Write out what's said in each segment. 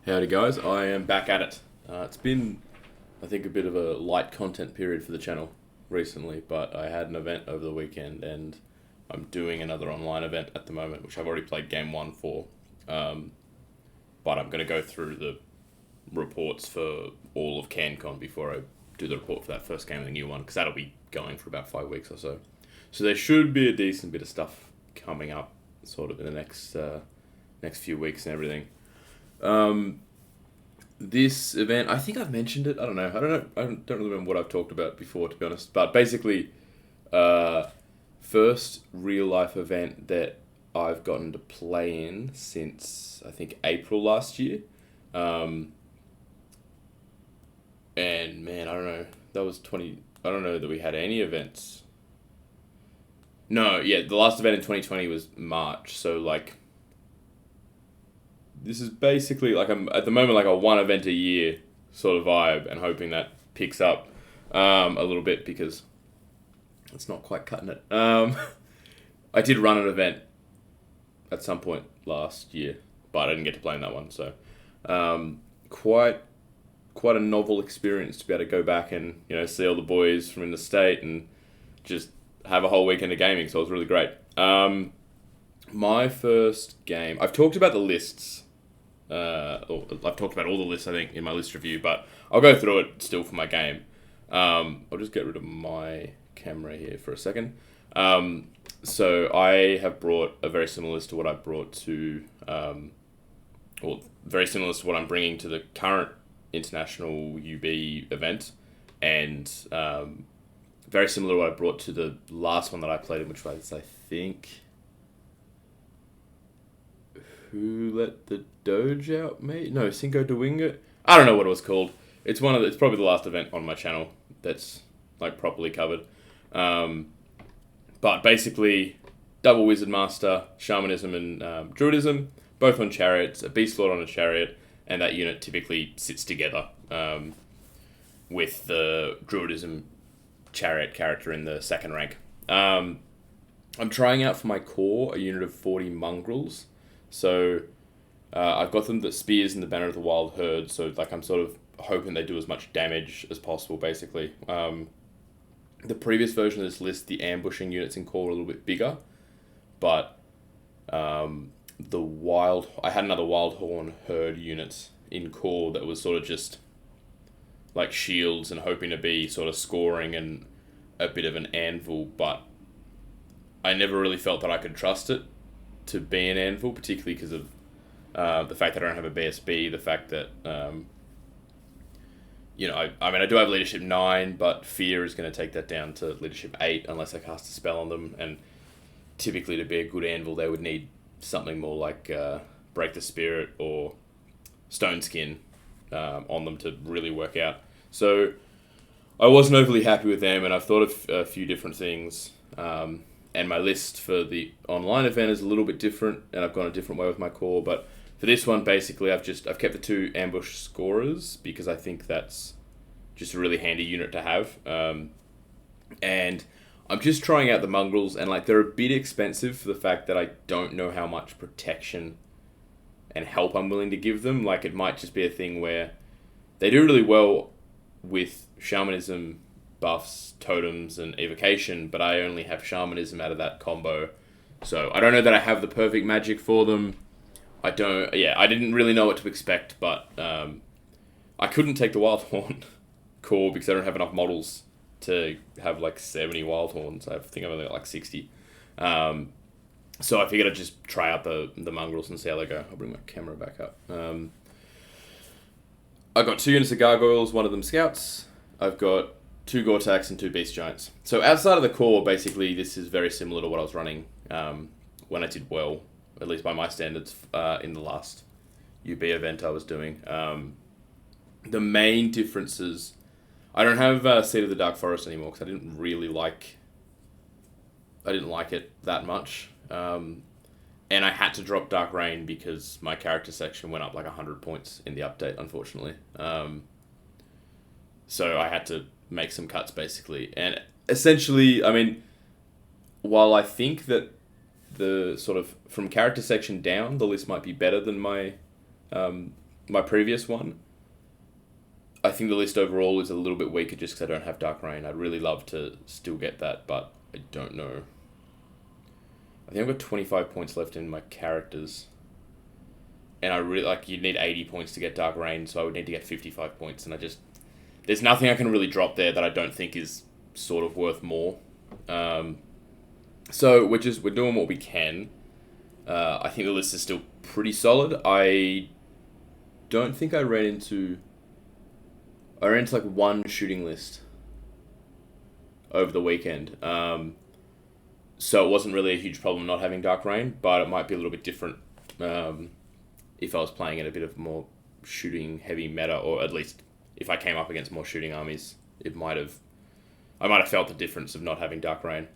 Howdy guys, I am back at it. It's been, I think, a bit of a light content period for the channel recently, but I had an event over the weekend and I'm doing another online event at the moment, which I've already played game one for. But I'm going to go through the reports for all of Cancon before I do the report for that first game of the new one, because that'll be going for about 5 weeks or so. So there should be a decent bit of stuff coming up sort of in the next few weeks and everything. This event, I think I've mentioned it. I don't know. I don't really remember what I've talked about before, to be honest. But basically, first real life event that I've gotten to play in since I think April last year. And man, I don't know. That was 20. I don't know that we had any events. No, yeah, the last event in 2020 was March. So like, this is basically like I'm at the moment like a one event a year sort of vibe, and hoping that picks up a little bit because it's not quite cutting it. I did run an event at some point last year, but I didn't get to play in that one. So quite a novel experience to be able to go back and see all the boys from in the state and just have a whole weekend of gaming. So it was really great. My first game, I've talked about the lists. I've talked about all the lists, I think, in my list review, but I'll go through it still for my game. I'll just get rid of my camera here for a second. So I have brought a very similar list to what I brought to, very similar to what I'm bringing to the current international UB event, and very similar to what I brought to the last one that I played in, which was, I think, Who Let the Doge Out, mate? No, Cinco de Wingo? I don't know what it was called. It's probably the last event on my channel that's like properly covered. But basically, double Wizard Master, Shamanism and Druidism, both on chariots, a Beast Lord on a chariot, and that unit typically sits together with the Druidism chariot character in the second rank. I'm trying out for my core a unit of 40 mongrels. So I've got them that spears in the Banner of the Wild Herd, so like I'm sort of hoping they do as much damage as possible, basically. The previous version of this list, the ambushing units in core were a little bit bigger, but I had another Wildhorn Herd unit in core that was sort of just like shields and hoping to be sort of scoring and a bit of an anvil, but I never really felt that I could trust it to be an anvil, particularly because of the fact that I don't have a BSB, the fact that I do have leadership 9, but fear is going to take that down to leadership 8 unless I cast a spell on them, and typically to be a good anvil they would need something more like Break the Spirit or Stone Skin on them to really work out. So I wasn't overly happy with them, and I've thought of a few different things. And my list for the online event is a little bit different, and I've gone a different way with my core. But for this one, basically, I've kept the 2 ambush scorers because I think that's just a really handy unit to have. And I'm just trying out the mongrels, and like they're a bit expensive for the fact that I don't know how much protection and help I'm willing to give them. Like it might just be a thing where they do really well with Shamanism buffs, totems, and evocation, but I only have Shamanism out of that combo. So I don't know that I have the perfect magic for them. I didn't really know what to expect, but I couldn't take the Wildhorn core because I don't have enough models to have like 70 Wildhorns. I think I've only got like 60. So I figured I'd just try out the mongrels and see how they go. I'll bring my camera back up. I've got 2 units of gargoyles, one of them scouts. I've got 2 Gortax and 2 Beast Giants. So outside of the core, basically, this is very similar to what I was running when I did well, at least by my standards, in the last UB event I was doing. The main differences, I don't have Seed of the Dark Forest anymore because I didn't like it that much. And I had to drop Dark Rain because my character section went up like 100 points in the update, unfortunately. So I had to make some cuts, basically. And essentially, I mean, while I think that the sort of from character section down, the list might be better than my my previous one, I think the list overall is a little bit weaker just because I don't have Dark Rain. I'd really love to still get that, but I don't know. I think I've got 25 points left in my characters. And I really, like, you'd need 80 points to get Dark Rain, so I would need to get 55 points. And there's nothing I can really drop there that I don't think is sort of worth more. So we're doing what we can. I think the list is still pretty solid. I don't think I ran into like one shooting list over the weekend. So it wasn't really a huge problem not having Dark Rain, but it might be a little bit different if I was playing in a bit of more shooting heavy meta, or at least if I came up against more shooting armies, I might have felt the difference of not having Dark Rain.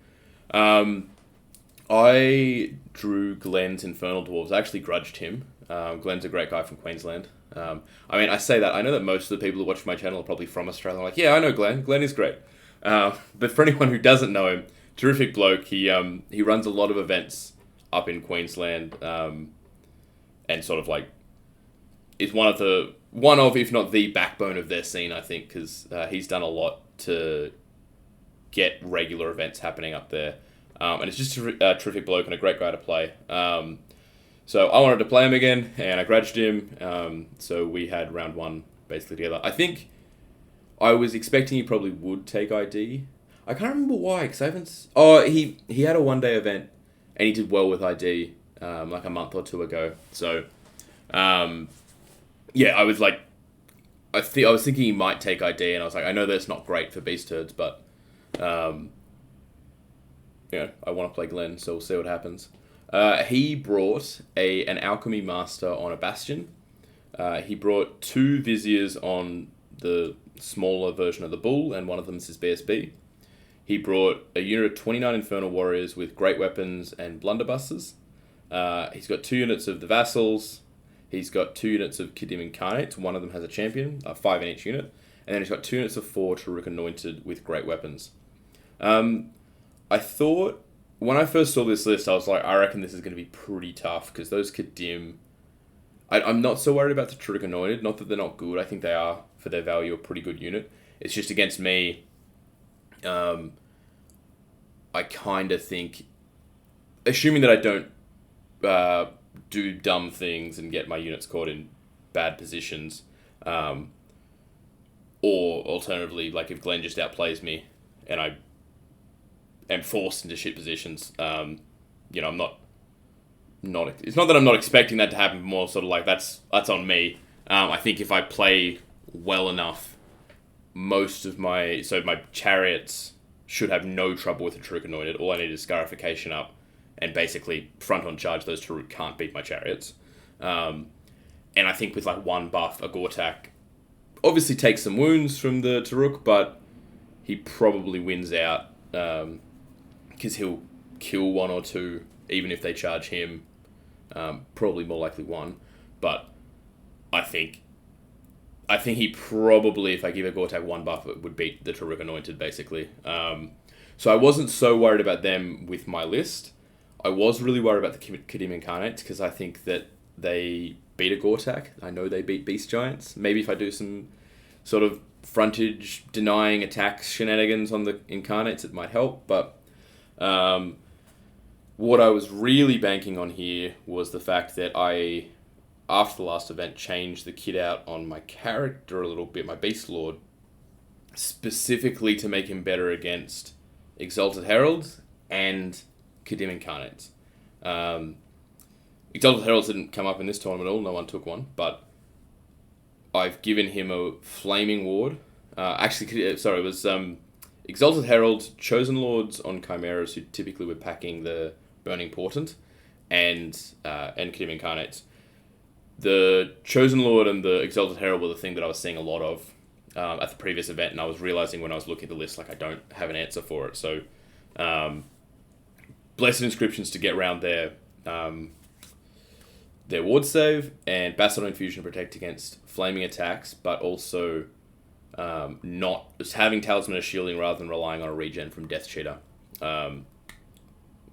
I drew Glenn's Infernal Dwarves. I actually grudged him. Glenn's a great guy from Queensland. I mean, I say that. I know that most of the people who watch my channel are probably from Australia. I'm like, yeah, I know Glenn. Glenn is great. But for anyone who doesn't know him, terrific bloke. He runs a lot of events up in Queensland, and sort of like is one of, if not the backbone of their scene, I think, because he's done a lot to get regular events happening up there. And it's just a terrific bloke and a great guy to play. So I wanted to play him again, and I grudged him. So we had round one basically together. I think I was expecting he probably would take ID. I can't remember why, because I haven't... Oh, he had a one-day event, and he did well with ID like a month or two ago. So, yeah, I was like... I was thinking he might take ID, and I was like, I know that's not great for Beast Turds, but... you know, I want to play Glenn, so we'll see what happens. He brought an Alchemy Master on a Bastion. He brought 2 Viziers on the smaller version of the Bull, and one of them is his BSB. He brought a unit of 29 Infernal Warriors with great weapons and blunderbusses. He's got 2 units of the Vassals. He's got 2 units of Kadim Incarnates. One of them has a champion, 5 in each unit. And then he's got 2 units of 4 Taurukh Anointed with great weapons. I thought, when I first saw this list, I was like, I reckon this is going to be pretty tough, because those Kadim... I'm not so worried about the Taurukh Anointed, not that they're not good. I think they are, for their value, a pretty good unit. It's just against me, I kind of think, assuming that I don't do dumb things and get my units caught in bad positions, or alternatively, like if Glenn just outplays me and I am forced into shit positions, you know, I'm not it's not that I'm not expecting that to happen, more sort of like that's on me. I think if I play well enough, most of my chariots should have no trouble with the Taurukh Anointed. All I need is Scarification up, and basically front on charge, those Taurukh can't beat my chariots. And I think with like one buff, a Gortak obviously takes some wounds from the Taurukh, but he probably wins out, because he'll kill 1 or 2, even if they charge him. Probably more likely 1, but I think he probably, if I give a Gortak 1 buff, it would beat the Taurukh Anointed, basically. So I wasn't so worried about them with my list. I was really worried about the Kadim Incarnates, because I think that they beat a Gortak. I know they beat Beast Giants. Maybe if I do some sort of frontage denying attacks shenanigans on the Incarnates, it might help, but... what I was really banking on here was the fact that I, after the last event, changed the kit out on my character a little bit, my Beast Lord, specifically to make him better against Exalted Heralds and Kadim Incarnates. Exalted Heralds didn't come up in this tournament at all, no one took one, but I've given him a Flaming Ward. It was Exalted Heralds, Chosen Lords on Chimeras, who typically were packing the Burning Portent, and Kadim Incarnates. The Chosen Lord and the Exalted Herald were the thing that I was seeing a lot of at the previous event, and I was realizing when I was looking at the list, like, I don't have an answer for it. So, Blessed Inscriptions to get around their ward save, and Basalt Infusion to protect against flaming attacks, but also not just having Talisman as shielding rather than relying on a regen from Death Cheater.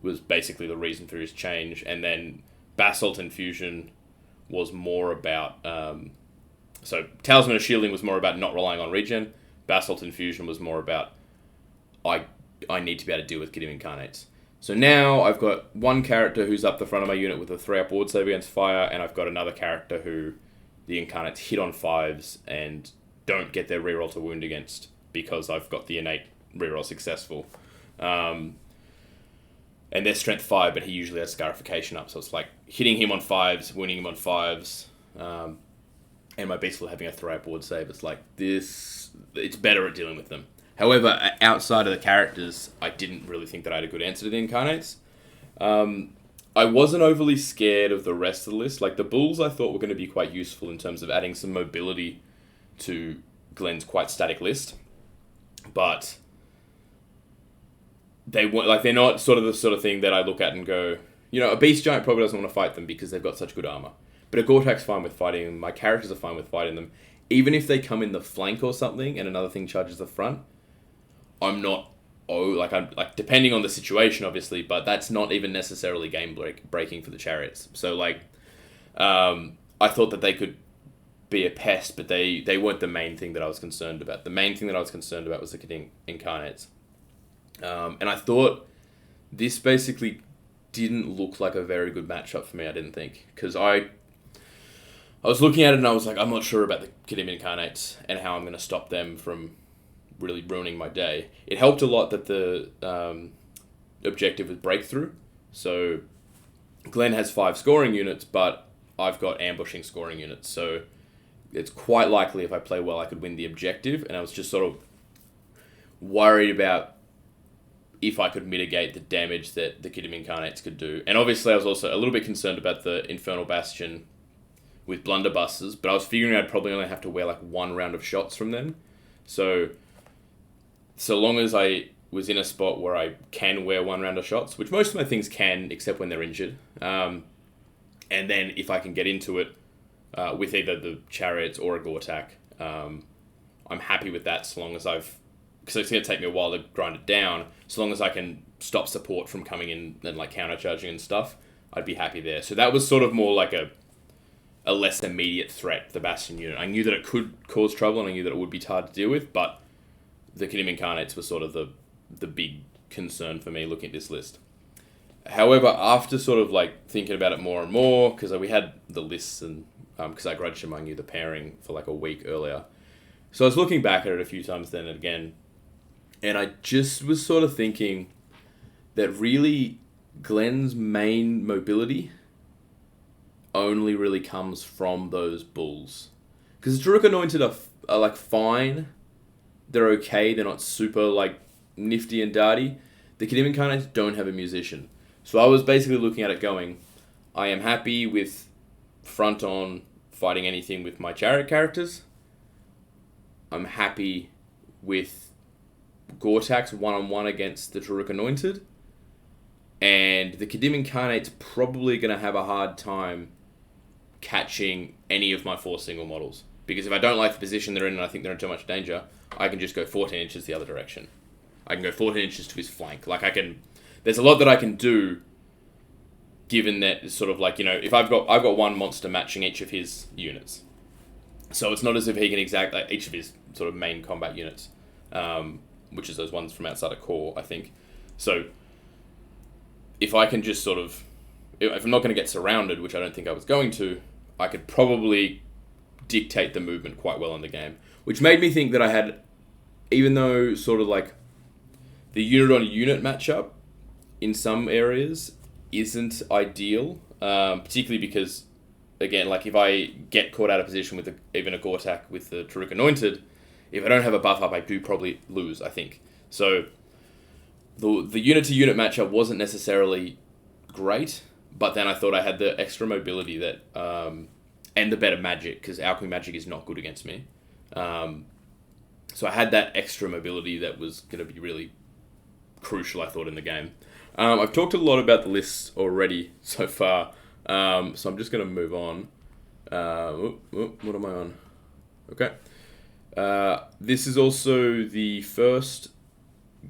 Was basically the reason for his change. And then Basalt Infusion was more about So Talisman of Shielding was more about not relying on regen. Basalt Infusion was more about I need to be able to deal with Kadim Incarnates. So now I've got one character who's up the front of my unit with a 3-up ward save against fire, and I've got another character who the Incarnates hit on 5s and don't get their reroll to wound against because I've got the innate reroll successful. And they're strength 5, but he usually has scarification up, so it's like hitting him on 5s, wounding him on 5s, and my Beast having a 3-up ward save. It's like this, it's better at dealing with them. However, outside of the characters, I didn't really think that I had a good answer to the Incarnates. I wasn't overly scared of the rest of the list. Like, the Bulls I thought were going to be quite useful in terms of adding some mobility to Glenn's quite static list. But they're not sort of the sort of thing that I look at and go, a Beast Giant probably doesn't want to fight them because they've got such good armor. But a Gortak's fine with fighting them. My characters are fine with fighting them. Even if they come in the flank or something and another thing charges the front, I'm not, depending on the situation, obviously, but that's not even necessarily game breaking for the Chariots. So, I thought that they could be a pest, but they weren't the main thing that I was concerned about. The main thing that I was concerned about was the Kadim Incarnates. And I thought this basically didn't look like a very good matchup for me, I didn't think. Because I was looking at it and I was like, I'm not sure about the Kadim Incarnates and how I'm going to stop them from really ruining my day. It helped a lot that the objective was breakthrough. So Glenn has 5 scoring units, but I've got ambushing scoring units. So it's quite likely if I play well, I could win the objective. And I was just sort of worried about if I could mitigate the damage that the Kadim Incarnates could do. And obviously I was also a little bit concerned about the Infernal Bastion with Blunderbusses, but I was figuring I'd probably only have to wear 1 round of shots from them. So long as I was in a spot where I can wear 1 round of shots, which most of my things can, except when they're injured. And then if I can get into it with either the Chariots or a Gortak, I'm happy with that so long as because it's going to take me a while to grind it down, so long as I can stop support from coming in and countercharging and stuff, I'd be happy there. So that was sort of more like a less immediate threat, the Bastion unit. I knew that it could cause trouble and I knew that it would be hard to deal with, but the Kadim Incarnates were sort of the big concern for me looking at this list. However, after sort of thinking about it more and more, because we had the lists and because I grudged among you the pairing for a week earlier. So I was looking back at it a few times then and again, and I just was sort of thinking that really Glenn's main mobility only really comes from those Bulls. Because the Taurukh Anointed are fine. They're okay. They're not super nifty and darty. The Kadim Incarnates don't have a musician. So I was basically looking at it going, I am happy with front on fighting anything with my Chariot characters. I'm happy with Gortak's 1-on-1 against the Taurukh Anointed. And the Kadim Incarnate's probably going to have a hard time catching any of my 4 single models. Because if I don't like the position they're in and I think they're in too much danger, I can just go 14 inches the other direction. I can go 14 inches to his flank. There's a lot that I can do, given that it's sort of if I've got one monster matching each of his units. So it's not as if he can exact each of his sort of main combat units, which is those ones from outside of core, I think. So if I can just sort of, if I'm not going to get surrounded, which I don't think I was going to, I could probably dictate the movement quite well in the game. Which made me think that I had, even though sort of the unit-on-unit matchup in some areas isn't ideal, particularly because, again, if I get caught out of position with even a Gortak with the Taurukh Anointed, if I don't have a buff up, I do probably lose, I think. So the unit-to-unit matchup wasn't necessarily great, but then I thought I had the extra mobility that and the better magic, because Alchemy magic is not good against me. So I had that extra mobility that was going to be really crucial, I thought, in the game. I've talked a lot about the lists already so far, so I'm just going to move on. What am I on? Okay. This is also the first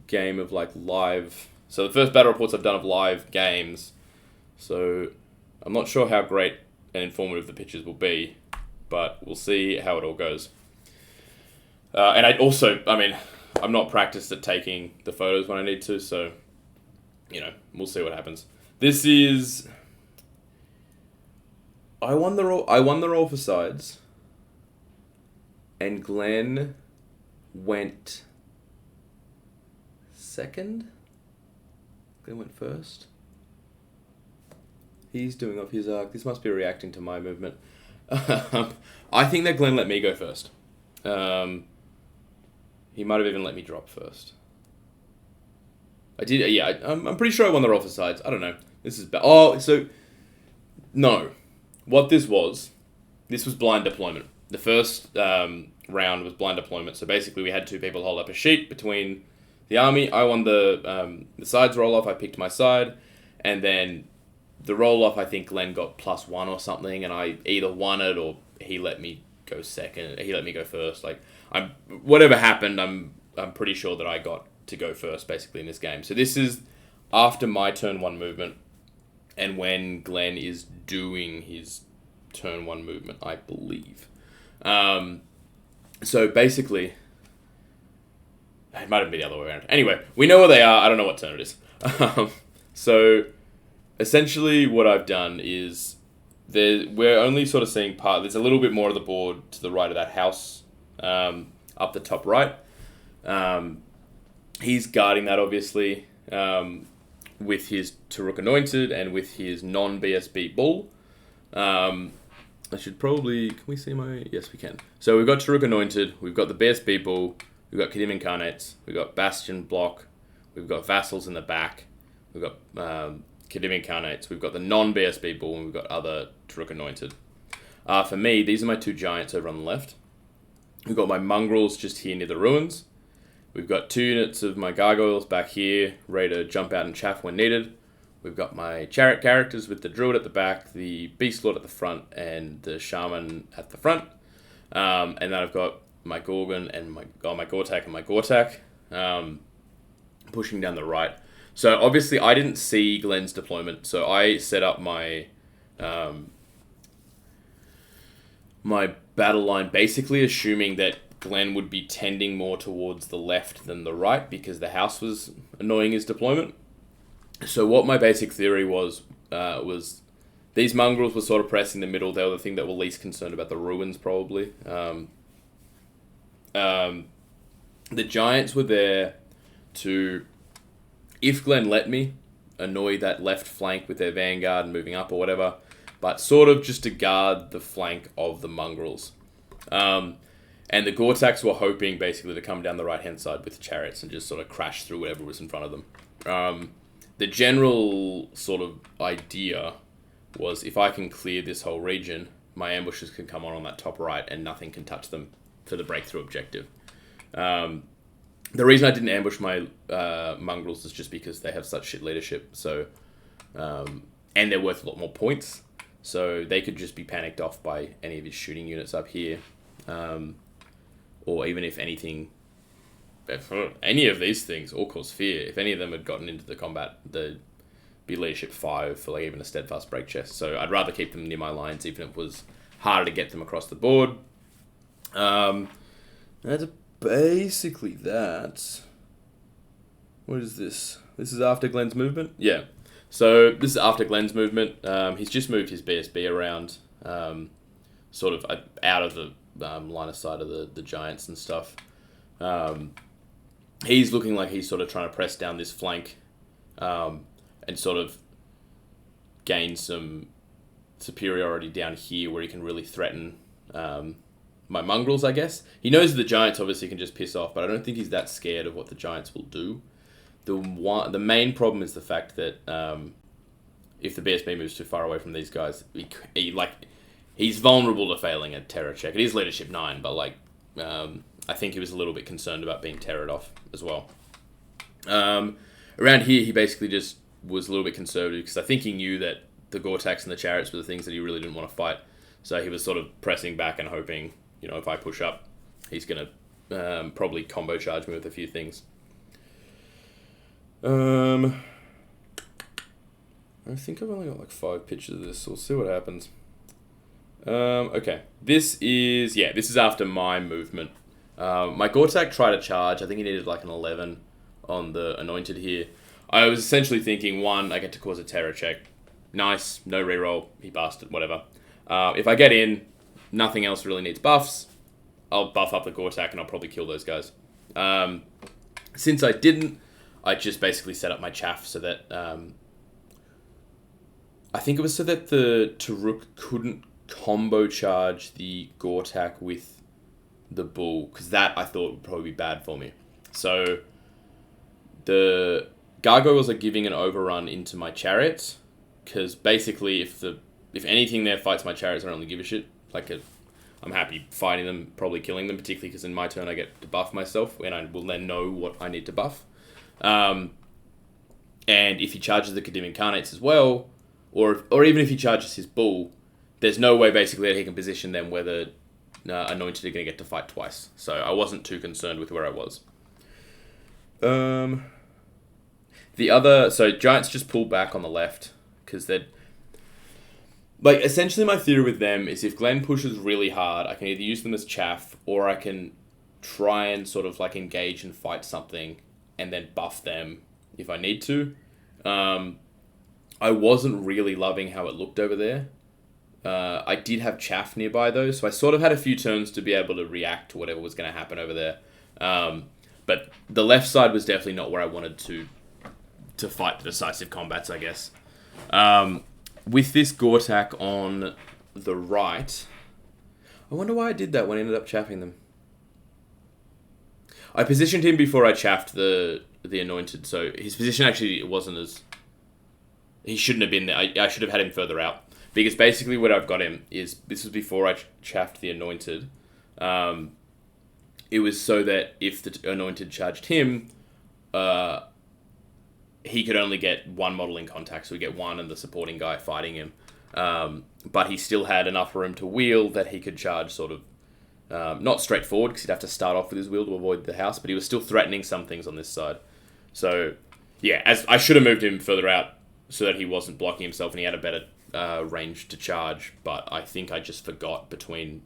game of live... So the first battle reports I've done of live games, so I'm not sure how great and informative the pictures will be, but we'll see how it all goes. And I'm not practiced at taking the photos when I need to, so, we'll see what happens. This is... I won the roll for sides, and Glenn went second? Glenn went first? He's doing off his arc. This must be reacting to my movement. I think that Glenn let me go first. He might have even let me drop first. I did, yeah. I'm pretty sure I won the roll for sides. I don't know. This is bad. Oh, so... No. What this was blind deployment. The first round was blind deployment. So basically we had two people hold up a sheet between the army. I won the sides roll-off. I picked my side. And then the roll-off, I think Glenn got +1 or something. And I either won it or he let me go second. He let me go first. Whatever happened, I'm pretty sure that I got to go first, basically, in this game. So this is after my turn 1 movement. And when Glenn is doing his turn 1 movement, I believe. So basically, it might have been the other way around. Anyway, we know where they are. I don't know what turn it is. So essentially what I've done is we're only sort of seeing there's a little bit more of the board to the right of that house, up the top right. He's guarding that, obviously, with his Taurukh Anointed and with his non-BSB bull. I should probably... Can we see my... Yes, we can. So we've got Taurukh Anointed, we've got the BSB bull, we've got Kadim Incarnates, we've got Bastion block, we've got Vassals in the back, we've got Kadim Incarnates, we've got the non-BSB bull, and we've got other Taurukh Anointed. For me, these are my two giants over on the left. We've got my mongrels just here near the ruins. We've got 2 units of my gargoyles back here, ready to jump out and chaff when needed. We've got my chariot characters with the druid at the back, the beast lord at the front, and the shaman at the front. And then I've got my gorgon and my Gortak and my Gortak pushing down the right. So obviously I didn't see Glenn's deployment, so I set up my my battle line basically assuming that Glenn would be tending more towards the left than the right because the house was annoying his deployment. So what my basic theory was these mongrels were sort of pressing the middle. They were the thing that were least concerned about the ruins, probably. The giants were there to, if Glenn let me, annoy that left flank with their vanguard and moving up or whatever, but sort of just to guard the flank of the mongrels. And the Gortaks were hoping basically to come down the right-hand side with the chariots and just sort of crash through whatever was in front of them. The general sort of idea was if I can clear this whole region, my ambushes can come on that top right and nothing can touch them for the breakthrough objective. The reason I didn't ambush my mongrels is just because they have such shit leadership. So, and they're worth a lot more points. So they could just be panicked off by any of his shooting units up here. Or even if anything, any of these things all cause fear. If any of them had gotten into the combat, they'd be leadership 5 for even a steadfast break chest. So I'd rather keep them near my lines, even if it was harder to get them across the board. That's basically that. What is this? This is after Glenn's movement? Yeah. So this is after Glenn's movement. He's just moved his BSB around, sort of out of the line of sight of the giants and stuff. He's looking like he's sort of trying to press down this flank and sort of gain some superiority down here where he can really threaten my mongrels, I guess. He knows the giants obviously can just piss off, but I don't think he's that scared of what the giants will do. The main problem is the fact that if the BSB moves too far away from these guys, he's vulnerable to failing a terror check. It is leadership 9, but I think he was a little bit concerned about being terrored off as well. Around here, he basically just was a little bit conservative because I think he knew that the Gortaks and the Chariots were the things that he really didn't want to fight. So he was sort of pressing back and hoping, if I push up, he's going to probably combo charge me with a few things. I think I've only got 5 pictures of this, so we'll see what happens. Okay. This is after my movement. My Gortak tried to charge. I think he needed like an 11 on the Anointed here. I was essentially thinking, one, I get to cause a terror check. Nice, no reroll, he bastard, whatever. If I get in, nothing else really needs buffs. I'll buff up the Gortak and I'll probably kill those guys. Since I didn't, I just basically set up my chaff so that... I think it was so that the Taurukh couldn't combo charge the Gortak with the Bull, because that I thought would probably be bad for me. So the Gargoyles are giving an overrun into my Chariots, because basically if anything there fights my Chariots, I don't really give a shit. I'm happy fighting them, probably killing them, particularly because in my turn I get to buff myself, and I will then know what I need to buff. And if he charges the Kadim Incarnates as well, or even if he charges his Bull, there's no way basically that he can position them where the Anointed are going to get to fight twice. So I wasn't too concerned with where I was. So Giants just pull back on the left, because they're... essentially my theory with them is if Glenn pushes really hard, I can either use them as chaff, or I can try and sort of engage and fight something, and then buff them if I need to. I wasn't really loving how it looked over there. I did have chaff nearby though, so I sort of had a few turns to be able to react to whatever was going to happen over there. But the left side was definitely not where I wanted to fight the decisive combats, I guess. With this Gortak on the right, I wonder why I did that when I ended up chaffing them. I positioned him before I chaffed the Anointed, so his position actually wasn't as... He shouldn't have been there. I should have had him further out. Because basically what I've got him is... This was before I chaffed the Anointed. It was so that if the Anointed charged him, he could only get one model in contact. So we get one and the supporting guy fighting him. But he still had enough room to wheel that he could charge sort of... not straightforward, because he'd have to start off with his wheel to avoid the house. But he was still threatening some things on this side. So, yeah, as I should have moved him further out so that he wasn't blocking himself and he had a better range to charge. But I think I just forgot between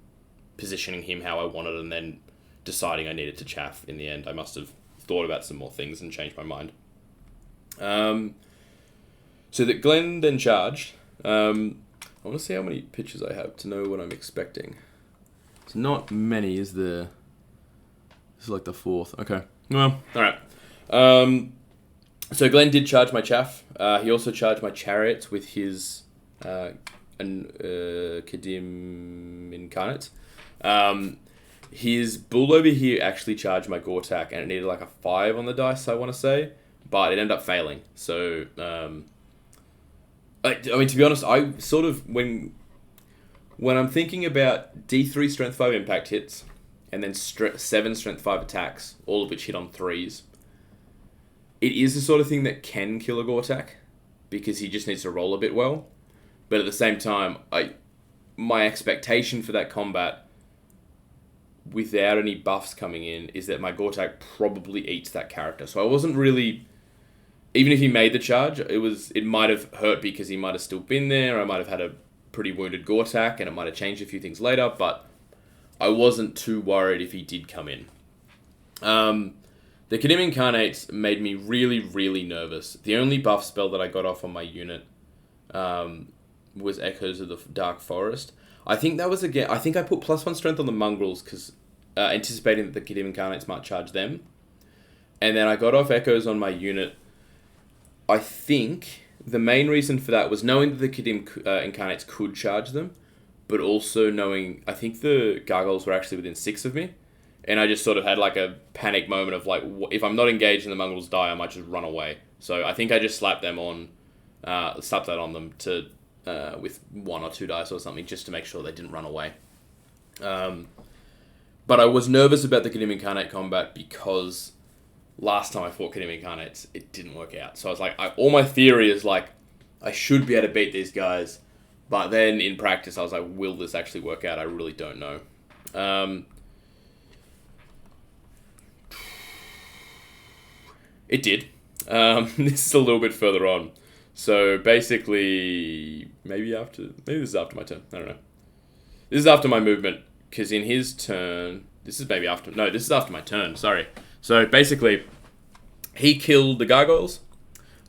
positioning him how I wanted and then deciding I needed to chaff in the end. I must have thought about some more things and changed my mind. So that Glenn then charged. I want to see how many pitches I have to know what I'm expecting. It's not many, is there? This is like the fourth. Okay. Well, alright. So Glenn did charge my chaff. He also charged my Chariot with his Kadim Incarnates. His Bull over here actually charged my Gortak, and it needed like a 5 on the dice, I want to say. But it ended up failing. So, I mean, to be honest, I sort of, when I'm thinking about D3 Strength 5 impact hits, and then 7 Strength 5 attacks, all of which hit on 3s, it is the sort of thing that can kill a Gortak, because he just needs to roll a bit well. But at the same time, my expectation for that combat, without any buffs coming in, is that my Gortak probably eats that character. So I wasn't really... Even if he made the charge, it might have hurt because he might have still been there. I might have had a pretty wounded Gortak, and it might have changed a few things later, but I wasn't too worried if he did come in. The Kadim Incarnates made me really, really nervous. The only buff spell that I got off on my unit was Echoes of the Dark Forest. I think that was again... I think I put +1 strength on the Mongrels, because anticipating that the Kadim Incarnates might charge them. And then I got off Echoes on my unit. I think the main reason for that was knowing that the Kadim Incarnates could charge them, but also knowing... I think the Gargoyles were actually within 6 of me. And I just sort of had like a panic moment of like, if I'm not engaged and the Mongrels die, I might just run away. So I think I just slapped that on them to with 1 or 2 dice or something, just to make sure they didn't run away. But I was nervous about the Kadim Incarnate combat because last time I fought Kadim Incarnates, it didn't work out. So I was like, all my theory is like, I should be able to beat these guys. But then in practice, I was like, will this actually work out? I really don't know. It did. This is a little bit further on. So basically, maybe this is after my turn. I don't know. This is after my movement, because in his turn... This is maybe after... No, this is after my turn, sorry. So, basically, he killed the gargoyles,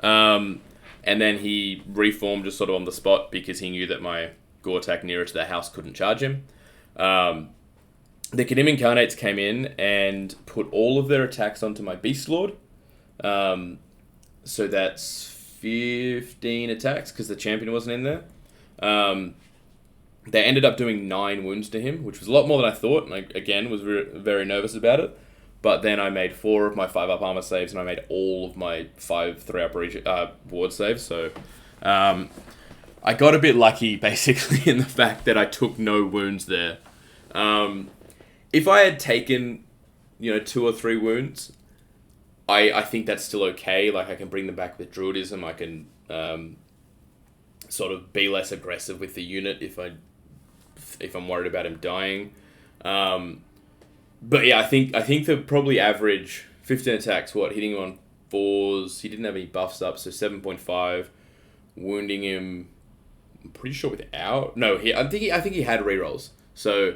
and then he reformed just sort of on the spot, because he knew that my Gortak nearer to the house couldn't charge him. The Kadim Incarnates came in and put all of their attacks onto my Beast Lord. So that's 15 attacks, because the champion wasn't in there. They ended up doing 9 wounds to him, which was a lot more than I thought, and I, again, was very nervous about it. But then I made 4 of my 5-up armor saves, and I made all of my 5 3-up ward saves, so... I got a bit lucky, basically, in the fact that I took no wounds there. If I had taken, 2 or 3 wounds, I think that's still okay. Like, I can bring them back with Druidism. I can sort of be less aggressive with the unit if I'm worried about him dying. But yeah, I think the probably average 15 attacks. Hitting him on 4s. He didn't have any buffs up, so 7.5. Wounding him, I'm pretty sure without. No, I think he had rerolls. So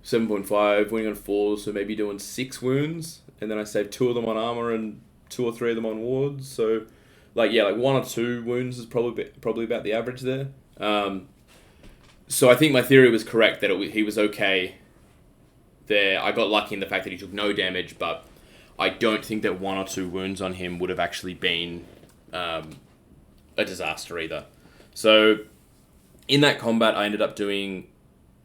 7.5, wounding on 4s, so maybe doing 6 wounds, and then I saved 2 of them on armor and 2 or 3 of them on wards. So, like 1 or 2 wounds is probably about the average there. So I think my theory was correct that he was okay there. I got lucky in the fact that he took no damage, but I don't think that 1 or 2 wounds on him would have actually been a disaster either. So in that combat, I ended up doing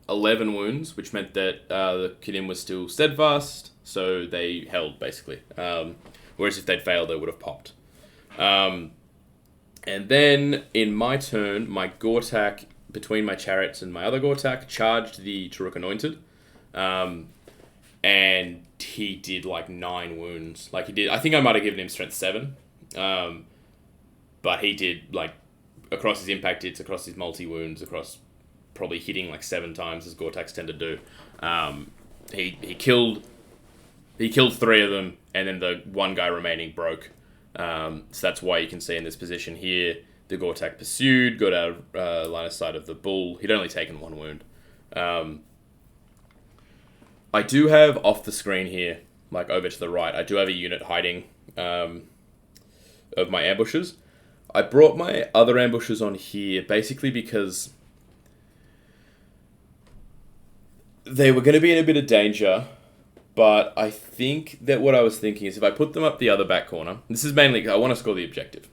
11 wounds, which meant that the Kadim was still steadfast, so they held, basically. Whereas if they'd failed, they would have popped. And then, in my turn, my Gortak, between my Chariots and my other Gortak, charged the Taurukh Anointed. And he did, 9 wounds. I think I might have given him Strength 7. But he did, across his impact hits, across his multi-wounds, across probably hitting 7 times, as Gortaks tend to do. He killed 3 of them, and then the one guy remaining broke. So that's why you can see in this position here, the Gortak pursued, got out of line of sight of the bull. He'd only taken 1 wound. I do have off the screen here, over to the right, I do have a unit hiding of my ambushes. I brought my other ambushes on here basically because they were going to be in a bit of danger, but I think that what I was thinking is if I put them up the other back corner, this is mainly, I want to score the objective.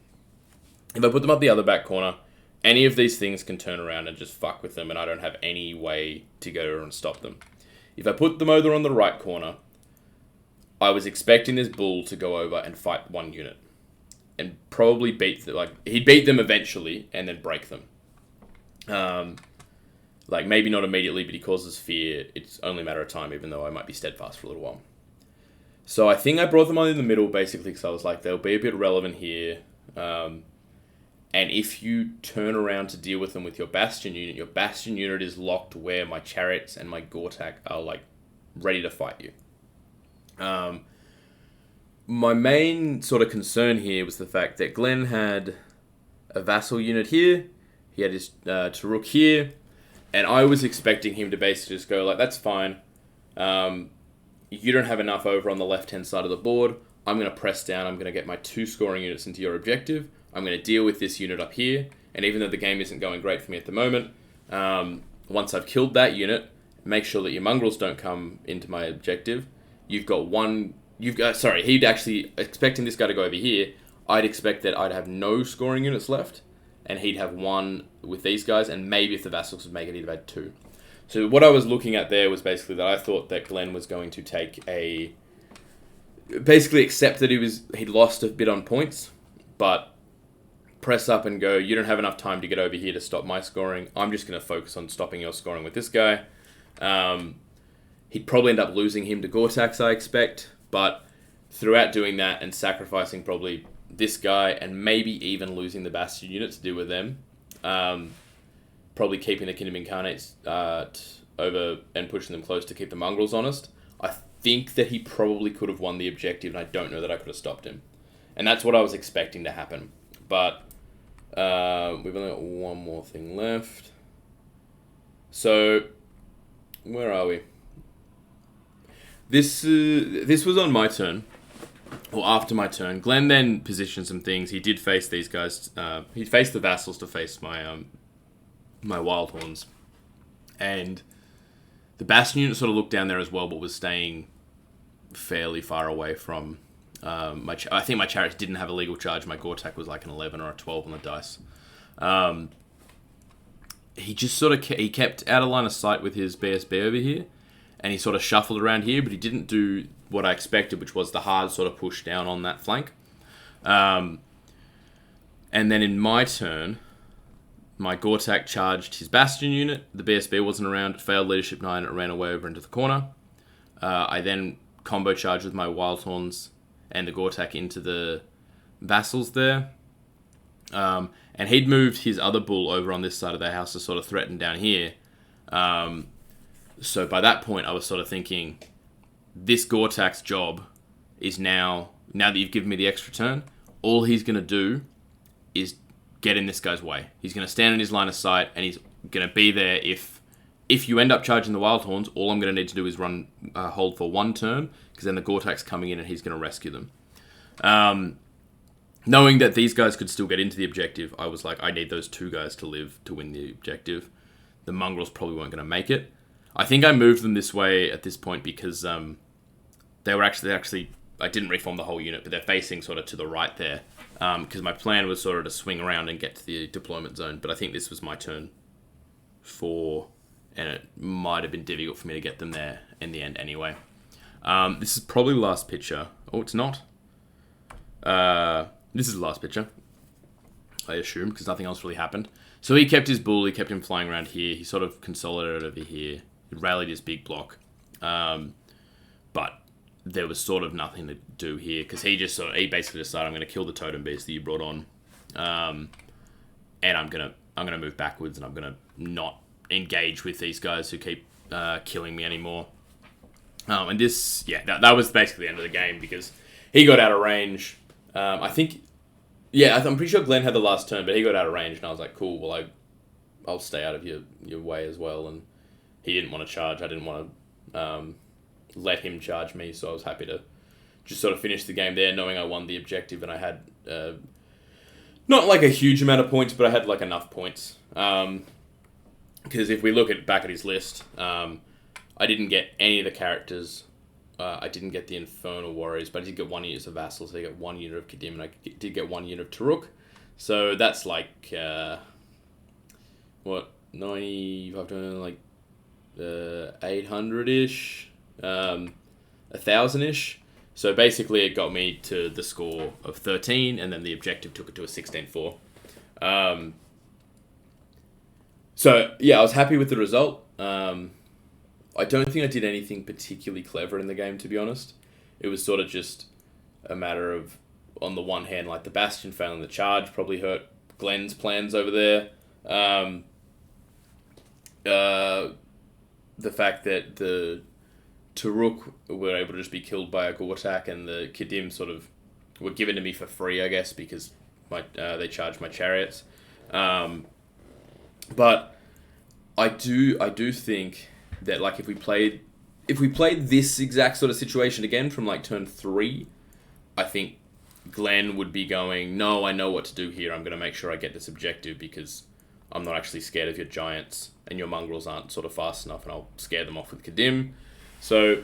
If I put them up the other back corner, any of these things can turn around and just fuck with them, and I don't have any way to go and stop them. If I put them over on the right corner, I was expecting this bull to go over and fight 1 unit. And probably beat them, he'd beat them eventually and then break them. Maybe not immediately, but he causes fear. It's only a matter of time, even though I might be steadfast for a little while. So I think I brought them on in the middle, basically, because I was like, they'll be a bit relevant here. And if you turn around to deal with them with your Bastion unit is locked where my Chariots and my Gortak are, ready to fight you. My main sort of concern here was the fact that Glenn had a Vassal unit here, he had his Taurukh here, and I was expecting him to basically just go, that's fine. You don't have enough over on the left-hand side of the board. I'm going to press down, I'm going to get my 2 scoring units into your objective. I'm going to deal with this unit up here, and even though the game isn't going great for me at the moment, once I've killed that unit, make sure that your mongrels don't come into my objective. He'd actually, expecting this guy to go over here, I'd expect that I'd have no scoring units left, and he'd have 1 with these guys, and maybe if the Vassals would make it, he'd have had 2. So what I was looking at there was basically that I thought that Glenn was going to basically accept that he'd lost a bit on points, but press up and go, you don't have enough time to get over here to stop my scoring. I'm just going to focus on stopping your scoring with this guy. He'd probably end up losing him to Gortaks, I expect, but throughout doing that and sacrificing probably this guy and maybe even losing the Bastion unit to deal with them, probably keeping the Kadim Incarnates over and pushing them close to keep the mongrels honest, I think that he probably could have won the objective, and I don't know that I could have stopped him. And that's what I was expecting to happen. But we've only got 1 more thing left. So Where are we? This was on my turn, or after my turn. Glenn then positioned some things. He did face these guys. He faced the Vassals to face my my Wildhorns, and the Bastion unit sort of looked down there as well, but was staying fairly far away from I think my Chariot didn't have a legal charge. My Gortak was like an 11 or a 12 on the dice. He just sort of he kept out of line of sight with his BSB over here, and he sort of shuffled around here, but he didn't do what I expected, which was the hard sort of push down on that flank. And then in my turn, my Gortak charged his Bastion unit. The BSB wasn't around. It failed Leadership 9. It ran away over into the corner. I then combo charged with my Wildhorns and the Gortak into the Vassals there. And he'd moved his other bull over on this side of the house to sort of threaten down here. So by that point, I was sort of thinking, this Gortak's job is now that you've given me the extra turn, all he's going to do is get in this guy's way. He's going to stand in his line of sight, and he's going to be there if you end up charging the Wildhorns. All I'm going to need to do is hold for one turn, because then the Gortak's coming in and he's going to rescue them. Knowing that these guys could still get into the objective, I was like, I need those two guys to live to win the objective. The mongrels probably weren't going to make it. I think I moved them this way at this point because they were actually I didn't reform the whole unit, but they're facing sort of to the right there. Because my plan was sort of to swing around and get to the deployment zone, but I think this was my turn 4, and it might have been difficult for me to get them there in the end anyway. This is probably the last picture. Oh, it's not. This is the last picture, I assume, because nothing else really happened. So he kept his bull, he kept him flying around here, he sort of consolidated over here, he rallied his big block. But there was sort of nothing to do here, because he basically decided, I'm going to kill the totem beast that you brought on, and I'm gonna move backwards, and I'm gonna not engage with these guys who keep killing me anymore. And this, that was basically the end of the game, because he got out of range. I'm pretty sure Glenn had the last turn, but he got out of range, and I was like, cool, well, I'll stay out of your way as well. And he didn't want to charge. I didn't want to let him charge me, so I was happy to just sort of finish the game there, knowing I won the objective, and I had not like a huge amount of points, but I had like enough points. Because if we look back at his list, I didn't get any of the characters. I didn't get the Infernal Warriors, but I did get one unit of Vassal, so I got one unit of Kadim, and I did get one unit of Taurukh. So that's like, 95, like 800-ish, 1,000-ish. So basically it got me to the score of 13, and then the objective took it to a 16-4. So yeah, I was happy with the result. I don't think I did anything particularly clever in the game, to be honest. It was sort of just a matter of, on the one hand, like the Bastion failing the charge probably hurt Glenn's plans over there. The fact that the Taurukh were able to just be killed by a Gortak, and the Kadim sort of were given to me for free, I guess, because they charged my chariots. But I do think that, like, if we played this exact sort of situation again from like turn 3, I think Glenn would be going, no, I know what to do here. I'm going to make sure I get this objective, because I'm not actually scared of your giants, and your mongrels aren't sort of fast enough, and I'll scare them off with Kadim. So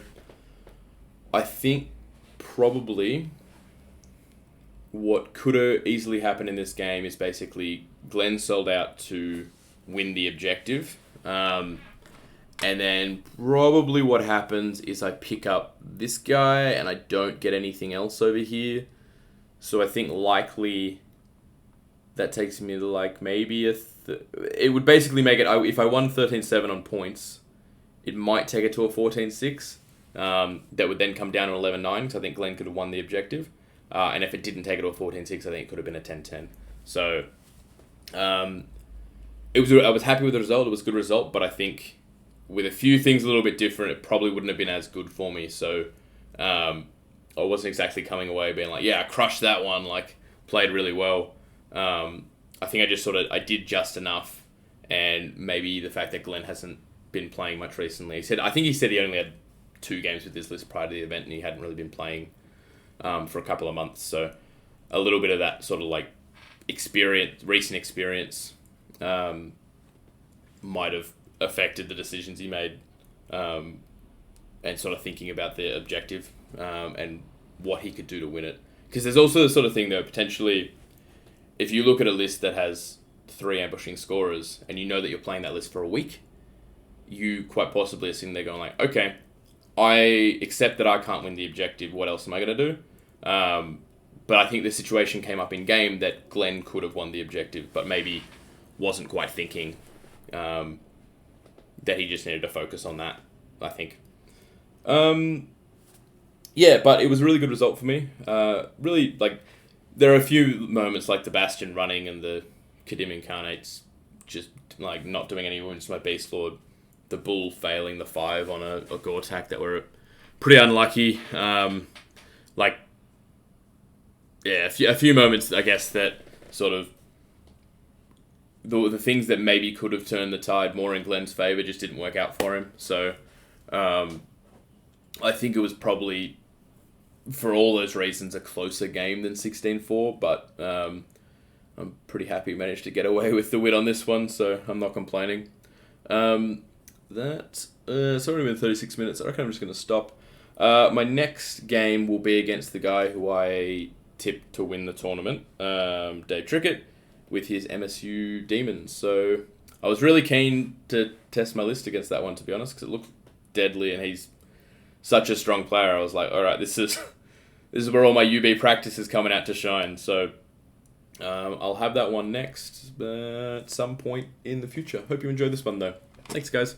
I think probably what could have easily happened in this game is basically Glenn sold out to win the objective. And then probably what happens is I pick up this guy and I don't get anything else over here. So I think likely that takes me to like maybe it would basically make it, if I won 13-7 on points, it might take it to a 14-6. That would then come down to 11-9, because I think Glenn could have won the objective. And if it didn't take it to a 14-6, I think it could have been a 10-10. So I was happy with the result. It was a good result, but I think with a few things a little bit different, it probably wouldn't have been as good for me. So I wasn't exactly coming away being like, yeah, I crushed that one, like, played really well. I think I just I did just enough, and maybe the fact that Glenn hasn't been playing much recently. I think he said he only had 2 games with this list prior to the event, and he hadn't really been playing for a couple of months. So a little bit of that sort of like recent experience might have affected the decisions he made, and sort of thinking about the objective and what he could do to win it. Because there's also the sort of thing, though, potentially, if you look at a list that has 3 ambushing scorers and you know that you're playing that list for a week, you quite possibly are sitting there going like, okay, I accept that I can't win the objective. What else am I going to do? But I think the situation came up in game that Glenn could have won the objective, but maybe wasn't quite thinking that he just needed to focus on that, I think. Yeah, but it was a really good result for me. Really, like, there are a few moments like the Bastion running and the Kadim Incarnates just, like, not doing any wounds to my Beast Lord. The Bull failing the 5 on a Gore attack that were pretty unlucky. Like, yeah, a few moments, I guess, that sort of the things that maybe could have turned the tide more in Glenn's favour just didn't work out for him. So, I think it was probably, for all those reasons, a closer game than 16-4, but I'm pretty happy we managed to get away with the win on this one, so I'm not complaining. It's already been 36 minutes. I reckon I'm just going to stop. My next game will be against the guy who I tipped to win the tournament, Dave Trickett, with his MSU Demons. So I was really keen to test my list against that one, to be honest, because it looked deadly, and he's such a strong player. I was like, all right, this is where all my UB practice is coming out to shine. So I'll have that one next at some point in the future. Hope you enjoyed this one, though. Thanks, guys.